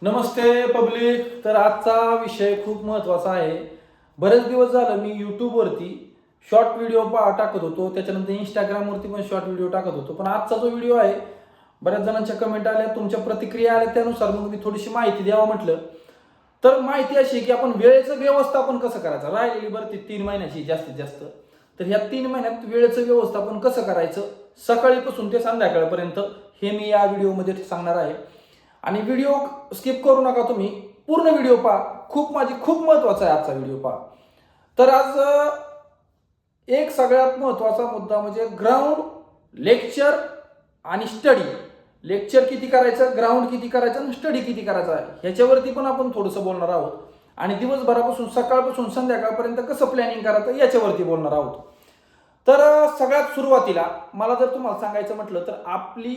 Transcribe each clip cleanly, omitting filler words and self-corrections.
नमस्ते public. तर आजचा विषय खूप महत्त्वाचा आहे. बरेच दिवस झालं मी यूट्यूबवरती शॉर्ट व्हिडिओ टाकत होतो, त्याच्यानंतर इंस्टाग्रामवरती पण शॉर्ट व्हिडिओ टाकत होतो. पण आजचा जो व्हिडिओ आहे, बऱ्याच जणांच्या कमेंट आल्या, तुमच्या प्रतिक्रिया आल्या, त्यानुसार मग मी थोडीशी माहिती द्यावं म्हटलं. तर माहिती अशी की आपण वेळेचं व्यवस्थापन कसं करायचं, राहिलेली भरती 3 महिन्याची जास्तीत जास्त. तर ह्या 3 महिन्यात वेळेचं व्यवस्थापन कसं करायचं सकाळीपासून ते संध्याकाळपर्यंत, हे मी या व्हिडिओमध्ये सांगणार आहे. आणि व्हिडिओ स्किप करू नका, तुम्ही पूर्ण व्हिडिओ पहा. माझी खूप महत्वाचा आहे आजचा व्हिडिओ पहा. तर आज एक सगळ्यात महत्वाचा मुद्दा म्हणजे ग्राउंड, लेक्चर आणि स्टडी. लेक्चर किती करायचं, ग्राउंड किती करायचं आणि स्टडी किती करायचा, ह्याच्यावरती पण आपण थोडंसं बोलणार आहोत. आणि दिवसभरापासून सकाळपासून संध्याकाळपर्यंत कसं प्लॅनिंग करायचं याच्यावरती बोलणार आहोत. तर सगळ्यात सुरुवातीला मला जर तुम्हाला सांगायचं म्हटलं तर आपली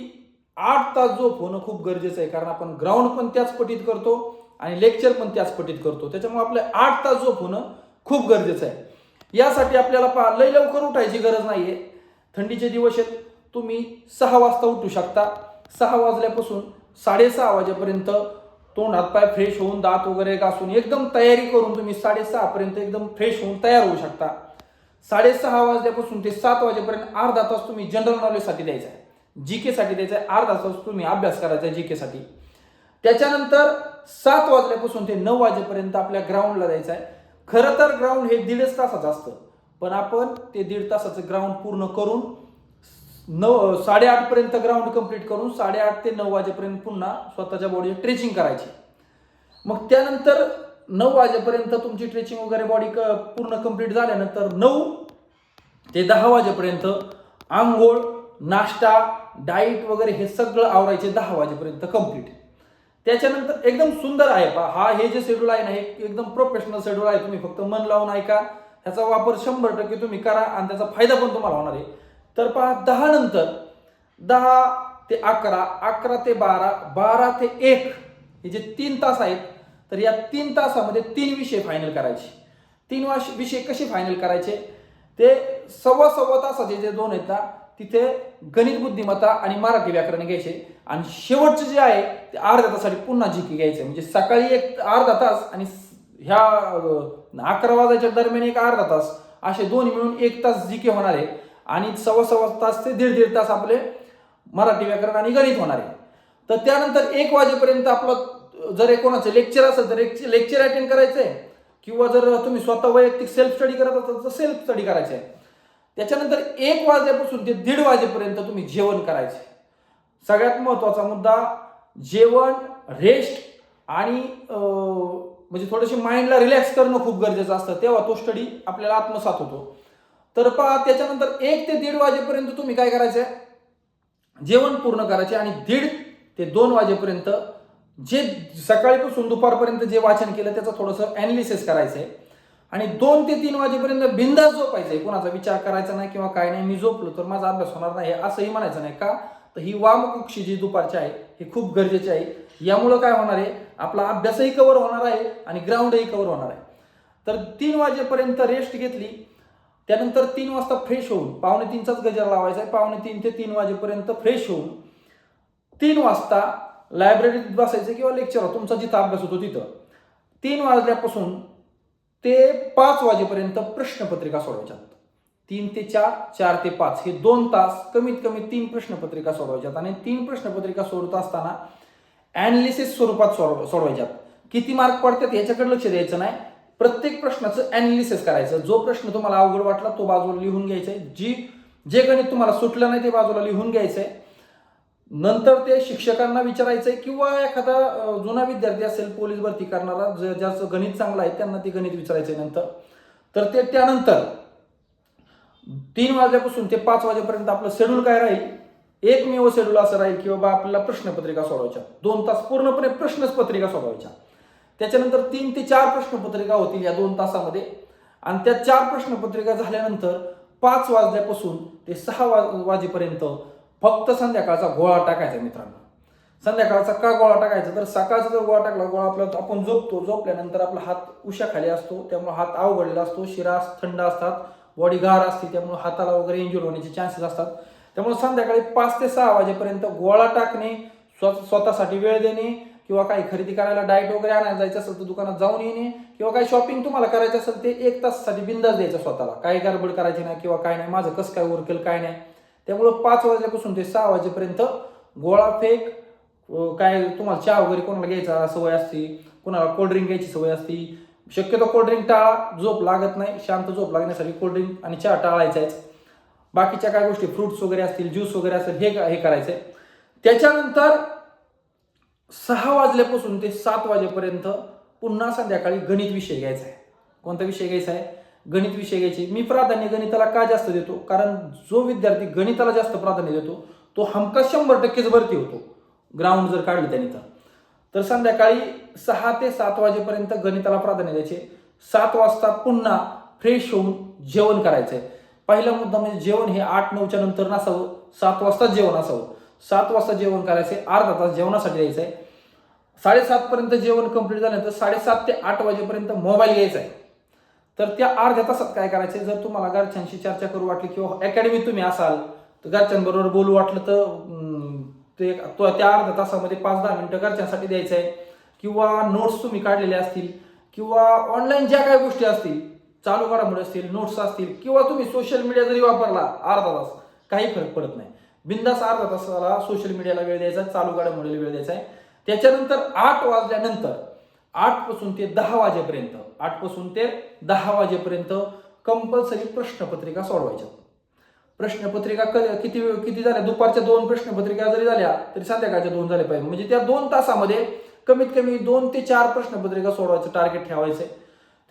8 तास झोप होणं खूप गरजेचं आहे. कारण आपण ग्राउंड पण त्याच पटीत करतो आणि लेक्चर पण त्याच पटीत करतो. त्याच्यामुळे आपले 8 तास झोप होणं खूप गरजेचं आहे. यासाठी आपल्याला लय लवकर उठायची गरज नाहीये. थंडीचे दिवस आहेत, तुम्ही 6 वाजता उठू शकता. 6 वाजल्यापासून 6:30 वाजेपर्यंत तोंड हातपाय फ्रेश होऊन, दात वगैरे घासून एकदम तयारी करून तुम्ही 6:30 पर्यंत एकदम फ्रेश होऊन तयार होऊ शकता. 6:30 वाजल्यापासून ते 7 वाजेपर्यंत अर्धा तास तुम्ही जनरल नॉलेजसाठी द्यायचा आहे, जीके साठी द्यायचा आहे. अर्धा तास तुम्ही अभ्यास करायचा आहे जीके साठी. त्याच्यानंतर 7 वाजल्यापासून ते 9 वाजेपर्यंत आपल्या ग्राउंडला द्यायचं आहे. खरं तर ग्राउंड हे 1.5 तासाचं असतं, पण आपण ते 1.5 तासाचं ग्राउंड पूर्ण करून 8:30 पर्यंत ग्राउंड कंप्लीट करून 8:30 ते 9 वाजेपर्यंत पुन्हा स्वतःच्या बॉडी स्ट्रेचिंग करायची. मग त्यानंतर 9 वाजेपर्यंत तुमची स्ट्रेचिंग वगैरे बॉडी पूर्ण कंप्लीट झाल्यानंतर 9 ते 10 वाजेपर्यंत आंघोळ, नाश्ता, डाईट वगैरे हे सगळं आवरायचे 10 वाजेपर्यंत कंप्लीट. त्याच्यानंतर एकदम सुंदर आहे हा, हे जे शेड्यूल आहे ना, हे एकदम प्रोफेशनल शेड्यूल आहे. तुम्ही फक्त मन लावून ऐका, ह्याचा वापर 100% तुम्ही करा आणि त्याचा फायदा पण तुम्हाला होणार आहे. तर पहा, 10 नंतर 10 ते 11, 11 ते 12, 12 ते 1 हे जे 3 तास आहेत, तर या 3 तासामध्ये 3 विषय फायनल करायचे. 3 विषय कसे फायनल करायचे, ते सव्वा तासाचे जे 2 आहेत ना, तिथे गणित बुद्धिमत्ता आणि मराठी व्याकरण घ्यायचे. आणि शेवटचे जे आहे ते अर्ध्या तासासाठी पुन्हा जीके घ्यायचे. म्हणजे सकाळी एक अर्धा तास आणि ह्या 11 वाजायच्या दरम्यान एक अर्धा तास, असे दोन्ही मिळून 1 तास जीके होणार आहे. आणि सव्वा तास ते 1.5 तास आपले मराठी व्याकरण आणि गणित होणार आहे. तर त्यानंतर 1 वाजेपर्यंत आपलं जर कोणाचं लेक्चर असेल तर लेक्चर अटेंड करायचं आहे, किंवा जर तुम्ही स्वतः वैयक्तिक सेल्फ स्टडी करत असाल तर सेल्फ स्टडी करायचं आहे. त्याच्यानंतर 1 वाजल्यापासून ते 1:30 वाजेपर्यंत तुम्ही जेवण करायचे. सगळ्यात महत्वाचा मुद्दा, जेवण, रेस्ट आणि म्हणजे थोडीशी माइंडला रिलॅक्स करणं खूप गरजेचं असतं, तेव्हा तो स्टडी आपल्याला आत्मसात होतो. तर पहा, त्याच्यानंतर 1 ते 1:30 वाजेपर्यंत तुम्ही काय करायचं, जेवण पूर्ण करायचे. आणि 1:30 ते 2 वाजेपर्यंत जे सकाळीपासून दुपारपर्यंत जे वाचन केलं त्याचं थोडंसं ॲनालिसिस करायचं आहे. आणि 2 ते 3 वाजेपर्यंत बिंदास झोपायचंय. कोणाचा विचार करायचा नाही किंवा काय नाही, मी झोपलो तर माझा अभ्यास होणार नाही असंही म्हणायचं नाही. का तर ही वामकुक्षी जी दुपारची आहे ही खूप गरजेची आहे. यामुळं काय होणार आहे, आपला अभ्यासही कव्हर होणार आहे आणि ग्राउंडही कव्हर होणार आहे. तर 3 वाजेपर्यंत रेस्ट घेतली. त्यानंतर 3 वाजता फ्रेश होऊन 2:45चाच गजर लावायचा आहे. 2:45 ते 3 वाजेपर्यंत फ्रेश होऊन 3 वाजता लायब्ररीत बसायचं किंवा लेक्चर तुमचा जिथं अभ्यास होतो तिथं. 3 वाजल्यापासून ते 5 वाजेपर्यंत प्रश्नपत्रिका सोडवायच्या. 3 ते 4, 4 ते 5 हे 2 तास कमीत कमी 3 प्रश्नपत्रिका सोडवायच्यात. आणि 3 प्रश्नपत्रिका सोडत असताना ॲनालिसिस स्वरूपात सोडवायच्यात. किती मार्क पडतात याच्याकडे लक्ष द्यायचं नाही, प्रत्येक प्रश्नाचं ॲनालिसिस करायचं. जो प्रश्न तुम्हाला अवघड वाटला तो बाजूला लिहून घ्यायचा आहे, जे गणित तुम्हाला सुटलं नाही ते बाजूला लिहून घ्यायचंय. नंतर ते शिक्षकांना विचारायचंय, किंवा एखादा जुना विद्यार्थी असेल पोलीस भरती करणारा, ज्याचं गणित चांगलं आहे त्यांना ते गणित विचारायचंय नंतर. तर ते त्यानंतर 3 वाजल्यापासून ते 5 वाजेपर्यंत आपलं शेड्यूल काय राहील, एकमेव शेड्यूल असं राहील की बाबा आपल्याला प्रश्नपत्रिका सोडवायच्या. 2 तास पूर्णपणे प्रश्नपत्रिका सोडवायच्या. त्याच्यानंतर 3 ते 4 प्रश्नपत्रिका होतील या 2 तासामध्ये. आणि त्या 4 प्रश्नपत्रिका झाल्यानंतर 5 वाजल्यापासून ते 6 वाजेपर्यंत फक्त संध्याकाळचा गोळा टाकायचा. मित्रांनो, संध्याकाळचा का गोळा टाकायचा, तर सकाळचा जर गोळा टाकला, गोळा आपला आपण झोपल्यानंतर आपला हात उशाखाली असतो, त्यामुळे हात अवघडलेला असतो, शिरा थंड असतात, बॉडी गार असते, त्यामुळे हाताला वगैरे इंजुर होण्याचे चान्सेस असतात. त्यामुळे संध्याकाळी 5 ते 6 वाजेपर्यंत गोळा टाकणे, स्वतःसाठी वेळ देणे, किंवा काही खरेदी करायला डाएट वगैरे आणायला जायचं असेल तर दुकानात जाऊन येणे, किंवा काही शॉपिंग तुम्हाला करायचं असेल ते 1 तासासाठी बिंदास द्यायचं स्वतःला, काही गडबड करायची नाही किंवा काय नाही, माझं कसं काय उरकेल काय नाही. त्यामुळं 5 वाजल्यापासून ते 6 वाजेपर्यंत गोळा फेक, काय तुम्हाला चहा वगैरे कोणाला घ्यायचा सवय असते, कोणाला कोल्ड्रिंक घ्यायची सवय असते, शक्यतो कोल्ड्रिंक टाळा, झोप लागत नाही, शांत झोप लागण्यासाठी कोल्ड्रिंक आणि चहा टाळायचाच. बाकीच्या काय गोष्टी फ्रुट्स वगैरे असतील, ज्यूस वगैरे असेल हे करायचंय. त्याच्यानंतर 6 वाजल्यापासून ते 7 वाजेपर्यंत पुन्हा संध्याकाळी गणित विषय घ्यायचा आहे. कोणता विषय घ्यायचा आहे? गणित विषय घ्यायचे. मी प्राधान्य गणिताला का जास्त देतो? कारण जो विद्यार्थी गणिताला जास्त प्राधान्य देतो तो हमखास 100%च भरती होतो, ग्राउंड जर काढलं त्याने तर संध्याकाळी 6 ते 7 वाजेपर्यंत गणिताला प्राधान्य द्यायचे. 7 वाजता पुन्हा फ्रेश होऊन जेवण करायचंय. पहिला मुद्दा म्हणजे जेवण हे 8-9च्या नंतर नसावं, 7 वाजताच जेवण असावं. 7 वाजता जेवण करायचंय, अर्धा तास जेवणासाठी द्यायचंय. 7:30 पर्यंत जेवण कंप्लीट झाल्यानंतर 7:30 ते 8 वाजेपर्यंत मोबाईल घ्यायचा आहे. तर त्या अर्ध्या तासात काय करायचंय, जर तुम्हाला घरच्यांशी चर्चा करू वाटली किंवा अकॅडमीत तुम्ही असाल तर घरच्यांबरोबर बोलू वाटलं तर त्या अर्ध्या तासामध्ये 5-10 मिनिटं घरच्यांसाठी द्यायचं आहे. किंवा नोट्स तुम्ही काढलेले असतील किंवा ऑनलाईन ज्या काही गोष्टी असतील, चालू घडामोडी असतील, नोट्स असतील, किंवा तुम्ही सोशल मीडिया जरी वापरला अर्धा तास, काही फरक पडत नाही. बिंदास अर्धा तासाला सोशल मीडियाला वेळ द्यायचा, चालू घडामोडीला वेळ द्यायचा आहे. त्याच्यानंतर 8 वाजल्यानंतर 8 पासून ते 10 वाजेपर्यंत 8 पासून ते 10 वाजेपर्यंत कंपल्सरी प्रश्नपत्रिका सोडवायच्या. प्रश्नपत्रिका किती झाल्या? दुपारच्या 2 प्रश्नपत्रिका जरी झाल्या तरी संध्याकाळच्या 2 झाल्या पाहिजे. म्हणजे त्या 2 तासामध्ये कमीत कमी 2 ते 4 प्रश्नपत्रिका सोडवायचं टार्गेट ठेवायचंय.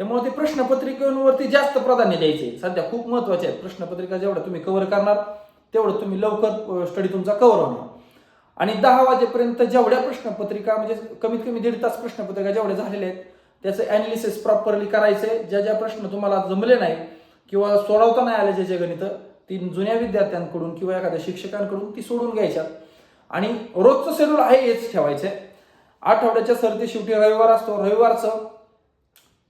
त्यामुळे ते प्रश्नपत्रिकेवरती जास्त प्राधान्य द्यायचे. सध्या खूप महत्वाचे आहेत प्रश्नपत्रिका. जेवढं तुम्ही कव्हर करणार तेवढं तुम्ही लवकर स्टडी तुमचा कव्हर होणार. आणि 10 वाजेपर्यंत जेवढ्या प्रश्नपत्रिका म्हणजे कमीत कमी 1.5 तास प्रश्नपत्रिका जेवढ्या झालेल्या आहेत त्याचं ॲनालिसिस प्रॉपरली करायचंय. ज्या प्रश्न तुम्हाला जमले नाही किंवा सोडवता नाही आले जे गणित, ती जुन्या विद्यार्थ्यांकडून किंवा एखाद्या शिक्षकांकडून ती सोडून घ्यायच्या. आणि रोजचं शेड्यूल आहे हेच ठेवायचंय. आठवड्याच्या सरते शेवटी रविवार असतो, रविवारचं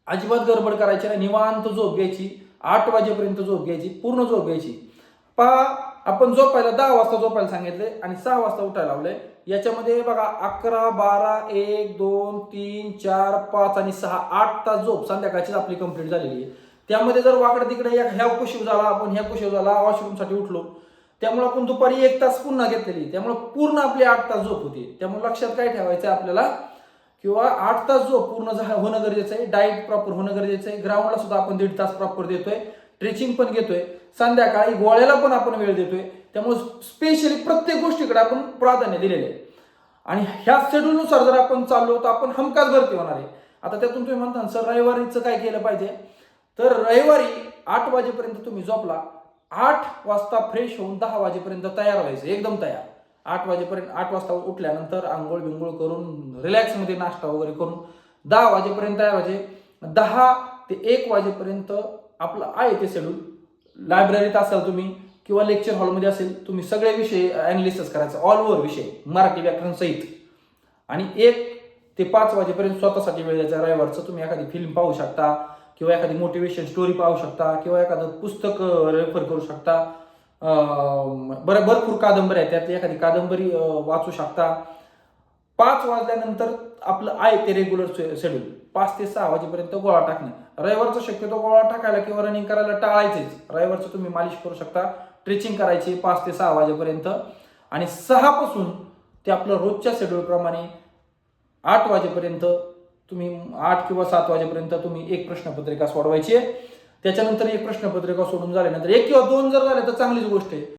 अजिबात गडबड करायची नाही, निवांत झोप घ्यायची. 8 वाजेपर्यंत झोप घ्यायची, पूर्ण झोप घ्यायची. आपण झोपायला 10 वाजता झोपायला सांगितले आणि 6 वाजता उठायला लावलंय. याच्यामध्ये बघा 11, 12, 1, 2, 3, 4, 5 आणि 6 8 तास झोप संध्याकाळचीच आपली कंप्लीट झालेली आहे. त्यामध्ये जर वाकडे तिकडे ह्या कुशीव झाला, आपण ह्या कुशीव झाला, वॉशरूमसाठी उठलो, त्यामुळे आपण दुपारी 1 तास पुन्हा घेतलेली, त्यामुळे पूर्ण आपली 8 तास झोप होती. त्यामुळे लक्षात काय ठेवायचं आपल्याला, किंवा 8 तास झोप पूर्ण होणं गरजेचं आहे. डाएट प्रॉपर होणं गरजेचं आहे. ग्राउंडला सुद्धा आपण 1.5 तास प्रॉपर देतोय, स्ट्रेचिंग पण घेतोय, संध्याकाळी गोळ्याला पण आपण वेळ देतोय. त्यामुळे स्पेशली प्रत्येक गोष्टीकडे आपण प्राधान्य दिलेले आहे. आणि ह्या शेड्यूलनुसार जर आपण चाललो तर आपण हमखास भरती होणार आहे. आता त्यातून तुम्ही म्हणता सर रविवारीचं काय केलं पाहिजे, तर रविवारी 8 वाजेपर्यंत तुम्ही झोपला, 8 वाजता फ्रेश होऊन 10 वाजेपर्यंत तयार व्हायचं, एकदम तयार. 8 वाजेपर्यंत 8 वाजता उठल्यानंतर आंघोळ बिंघोळ करून रिलॅक्समध्ये नाश्ता वगैरे करून 10 वाजेपर्यंत तयार व्हायचे. 10 ते 1 वाजेपर्यंत आपलं आहे ते शेड्यूल. लायब्ररीत असाल तुम्ही किंवा लेक्चर हॉलमध्ये असेल, तुम्ही सगळे विषय ॲनालिसिस करायचे, ऑल ओव्हर विषय मराठी व्याकरण सहित. आणि 1 ते 5 वाजेपर्यंत स्वतःसाठी वेळ द्यायचा. रविवारचं तुम्ही एखादी फिल्म पाहू शकता किंवा एखादी मोटिवेशन स्टोरी पाहू शकता किंवा एखादं पुस्तक रेफर करू शकता. भरपूर कादंबरी आहेत, त्यातली एखादी कादंबरी वाचू शकता. 5 वाजल्यानंतर आपलं आहे ते रेग्युलर शेड्यूल. 5 ते 6 वाजेपर्यंत गोळा टाकणे. रविवारचं शक्यतो गोळा टाकायला किंवा रनिंग करायला टाळायचेच. रविवारचं तुम्ही मालिश करू शकता, स्ट्रेचिंग करायची 5 ते 6 वाजेपर्यंत. आणि 6 पासून ते आपलं रोजच्या शेड्यूल प्रमाणे 8 वाजेपर्यंत तुम्ही 8 किंवा 7 वाजेपर्यंत तुम्ही 1 प्रश्नपत्रिका सोडवायची आहे. त्याच्यानंतर 1 प्रश्नपत्रिका सोडून झाल्यानंतर 1 किंवा 2 जर झाले तर चांगलीच गोष्ट आहे.